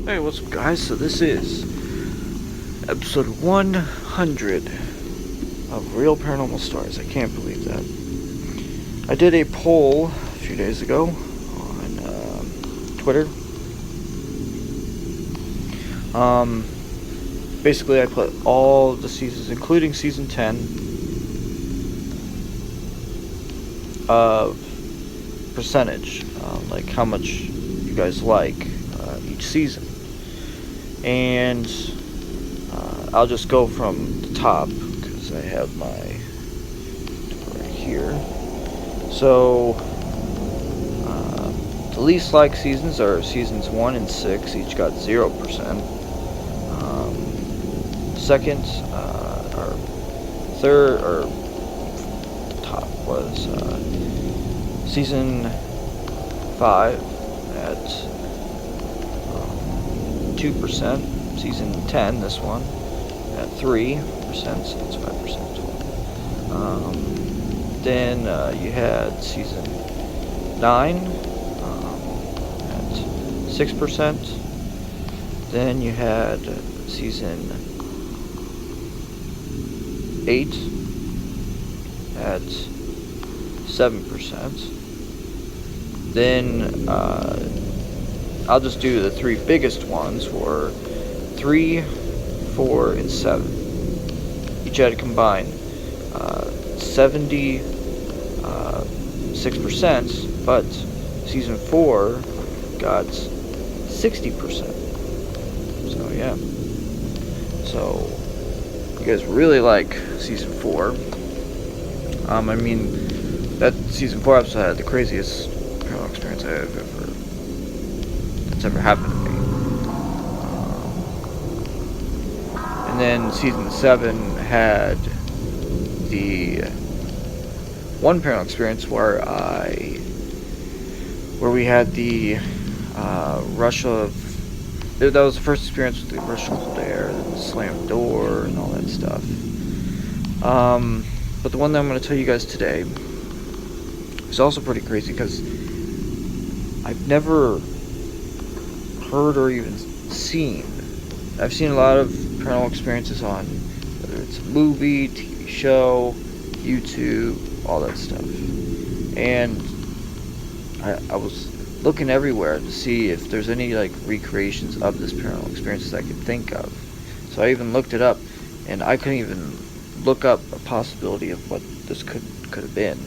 Hey, what's up, guys? So this is episode 100 of Real Paranormal Stories. I can't believe that. I did a poll a few days ago on Twitter. Basically, I put all the seasons, including season 10, of percentage, like how much you guys like each season. And I'll just go from the top because I have my right here. So the least liked seasons are seasons 1 and 6. Each got 0%. Second, or third, or top was season 5 at 2%. Season 10, this one, at 3%, so that's 5%. Then you had season 9 at 6%. Then you had season 8 at 7%. Then I'll just do the three biggest ones were 3, 4, and 7. Each had a combined 76%, but season 4 got 60%. So yeah. So you guys really like season 4. I mean, that season 4 episode had the craziest paranormal experience that's ever happened to me. And then season 7 had the one paranormal experience where we had the rush of. That was the first experience with the rush of cold air, the slammed door, and all that stuff. But the one that I'm going to tell you guys today is also pretty crazy because I've never heard or even seen. I've seen a lot of paranormal experiences on whether it's a movie, TV show, YouTube, all that stuff. And I was looking everywhere to see if there's any like recreations of this paranormal experiences I could think of. So I even looked it up, and I couldn't even look up a possibility of what this could have been.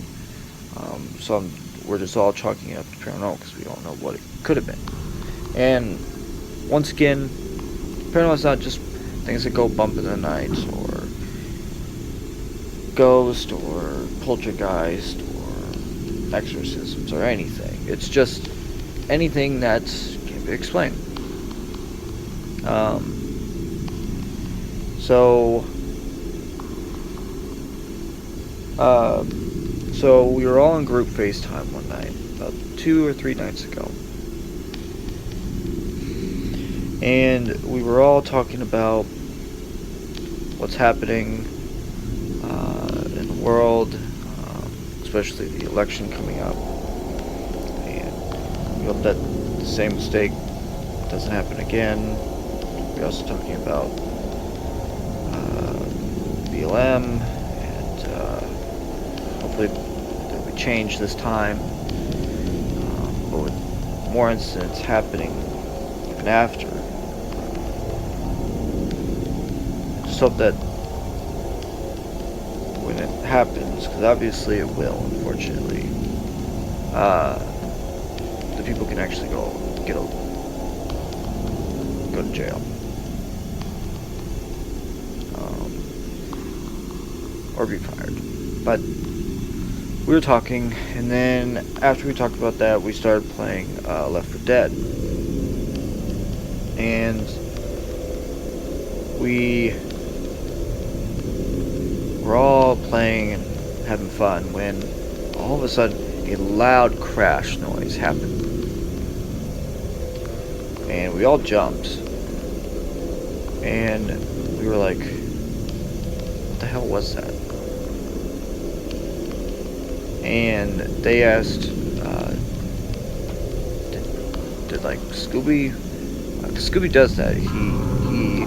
So we're just all chalking it up to paranormal because we don't know what it could have been. And once again, paranormal is not just things that go bump in the night, or ghost, or poltergeist, or exorcisms, or anything. It's just anything that can't be explained. So we were all in group FaceTime one night, about 2 or 3 nights ago. And we were all talking about what's happening in the world, especially the election coming up. And we hope that the same mistake doesn't happen again. We're also talking about BLM, and hopefully that we change this time. But with more incidents happening even after, just hope that when it happens, because obviously it will, unfortunately, the people can actually go to jail, or be fired. But we were talking, and then after we talked about that, we started playing Left 4 Dead, and we were all playing and having fun when all of a sudden a loud crash noise happened, and we all jumped, and we were like, what the hell was that? And they asked, did like Scooby 'cause Scooby does that. He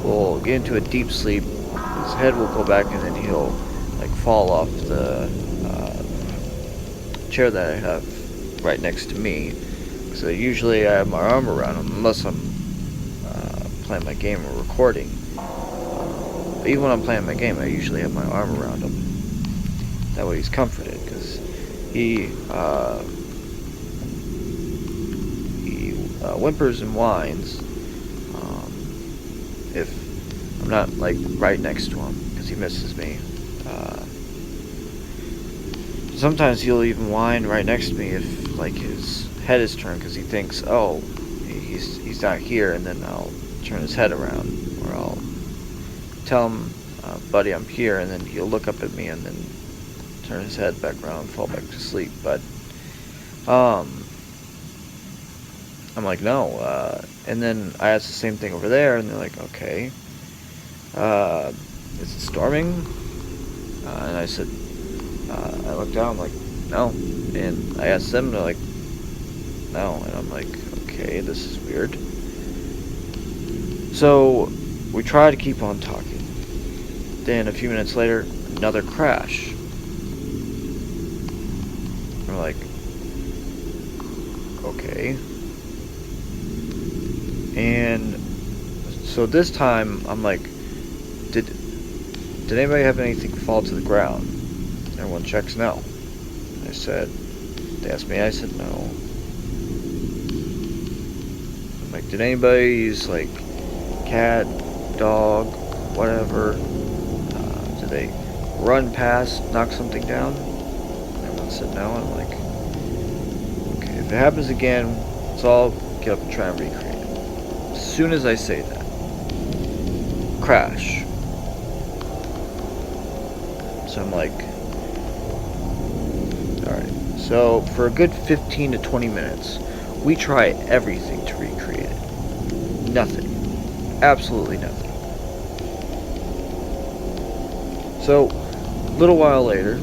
will get into a deep sleep. His head will go back, and then he'll like fall off the chair that I have right next to me. So usually I have my arm around him, unless I'm playing my game or recording. But even when I'm playing my game, I usually have my arm around him. That way he's comforted, because he whimpers and whines if I'm not like right next to him, because he misses me. Sometimes he'll even whine right next to me if like his head is turned, because he thinks, oh, he's not here, and then I'll turn his head around, or I'll tell him, buddy, I'm here, and then he'll look up at me and then turn his head back around and fall back to sleep. But I'm like, no, and then I asked the same thing over there, and they're like, okay, is it storming? And I said, I looked down, I'm like, no, and I asked them, they're like, no, and I'm like, okay, this is weird. So we try to keep on talking. Then a few minutes later, another crash. We're like, okay. And so this time, I'm like, did anybody have anything fall to the ground? Everyone checks no. I said, they asked me, I said no. I'm like, did anybody use like cat, dog, whatever? Did they run past, knock something down? Everyone said no. I'm like, okay, if it happens again, let's all get up and try and recreate it. As soon as I say that, crash. So I'm like, alright. So for a good 15 to 20 minutes, we try everything to recreate it. Nothing. Absolutely nothing. So, a little while later,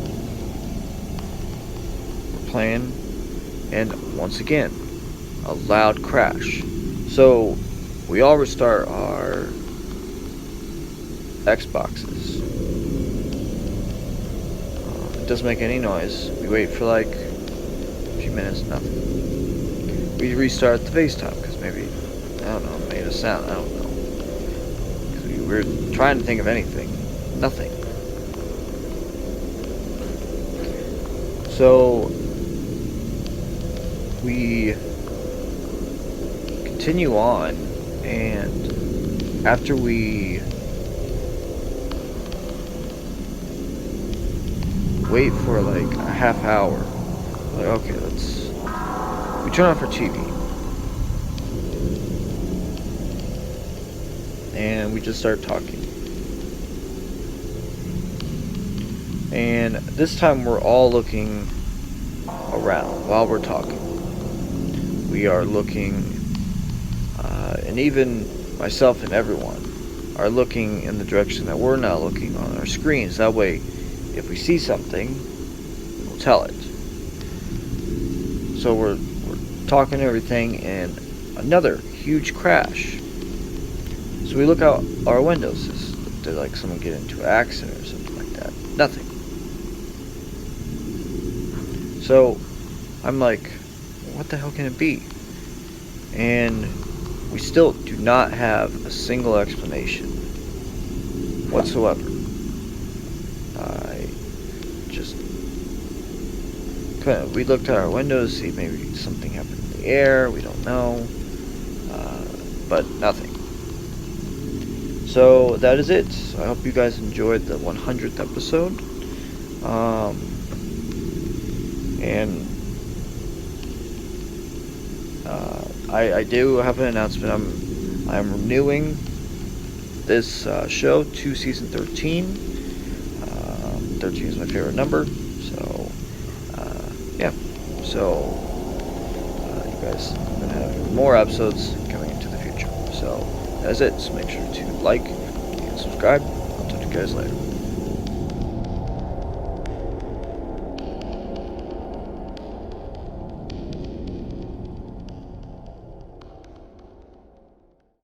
we're playing, and once again, a loud crash. So, we all restart our Xboxes. It doesn't make any noise. We wait for like a few minutes, nothing. We restart the FaceTime, because maybe, I don't know, it made a sound, I don't know. Because we were trying to think of anything. Nothing. So we continue on, and after we wait for like a half hour, like, okay, we turn off our TV, and we just start talking. And this time we're all looking around while we're talking. We are looking, and even myself and everyone are looking in the direction that we're now looking on our screens. That way, if we see something, we'll tell it. So we're talking and everything, and another huge crash. So we look out our windows. Did like someone get into an accident or something like that? Nothing. So I'm like, what the hell can it be? And we still do not have a single explanation whatsoever. I just couldn't. We looked at our windows to see maybe something happened in the air. We don't know. But nothing. So that is it. So I hope you guys enjoyed the 100th episode. And I do have an announcement. I'm renewing this show to season 13. 13 is my favorite number. So yeah. So you guys are gonna have more episodes coming into the future. So that's it. So make sure to like and subscribe. I'll talk to you guys later.